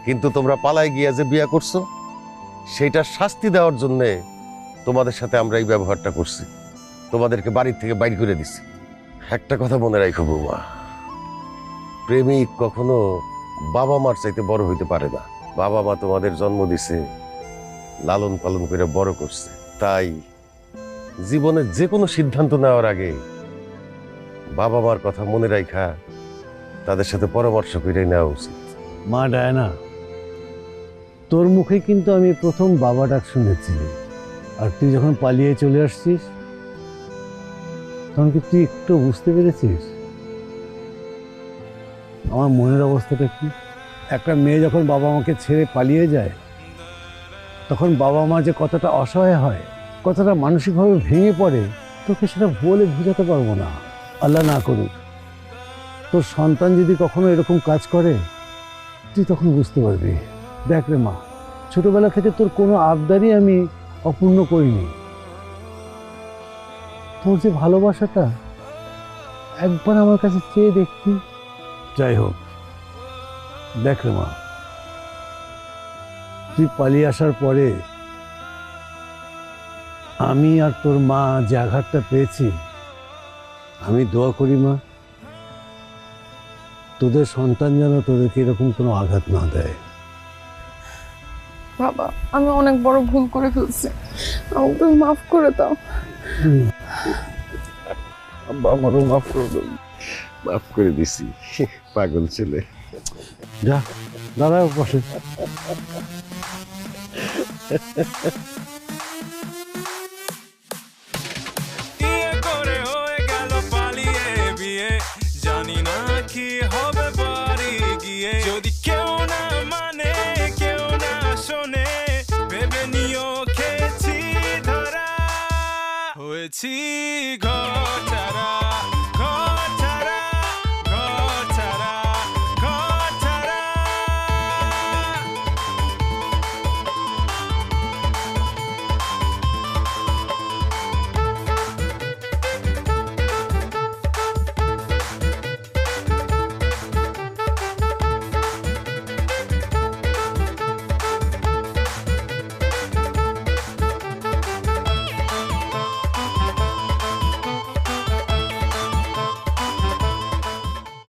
কিন্তু তোমরা পালায় গিয়া যে বিয়া করছো সেইটার শাস্তি দেওয়ার জন্য তোমাদের সাথে আমরা এই ব্যবহারটা করছি, তোমাদেরকে বাড়ির থেকে বাইর করে দিছি। একটা কথা মনে রাখো বৌমা, প্রেমিক কখনো বাবা মার চাইতে বড় হইতে পারে না। বাবা মা তোমাদের জন্ম দিছে, লালন পালন করে বড় করছে, তাই জীবনে যে কোনো সিদ্ধান্ত নেওয়ার আগে বাবা মার কথা মনে রাখা তাদের সাথে পরামর্শ করে নেওয়া উচিত। মা ডায়না, তোর মুখে কিন্তু আমি প্রথম বাবা ডাক শুনেছি, আর তুই যখন পালিয়ে চলে আসছিস তখন কি তুই একটু বুঝতে পেরেছিস আমার মনের অবস্থাটা কি? একটা মেয়ে যখন বাবা মাকে ছেড়ে পালিয়ে যায় তখন বাবা মা যে কতটা অসহায় হয়, কতটা মানসিকভাবে ভেঙে পড়ে, তোকে সেটা বলে বোঝাতে পারবো না। আল্লাহ না করুক তোর সন্তান যদি কখনো এরকম কাজ করে, তুই তখন বুঝতে পারবি। দেখ রে মা, ছোটবেলা থেকে তোর কোনো আবদারই আমি অপূর্ণ করিনি। তোর যে ভালোবাসাটা একবার আমার কাছে চেয়ে দেখতি। যাই হোক, দেখ রে মা, তুই পালিয়ে আসার পরে আমি আর তোর মা যে আঘাতটা পেয়েছি, আমি দোয়া করি মা তোদের সন্তান যেন তোদেরকে এরকম কোনো আঘাত না দেয়। বাবা, আমি অনেক বড় ভুল করে ফেলছি, আমাকে তুমি মাফ করে দাও। আমারও মাফ করে দাও। মাফ করে দিছি, পাগল ছেলে। যা দাদা বসে।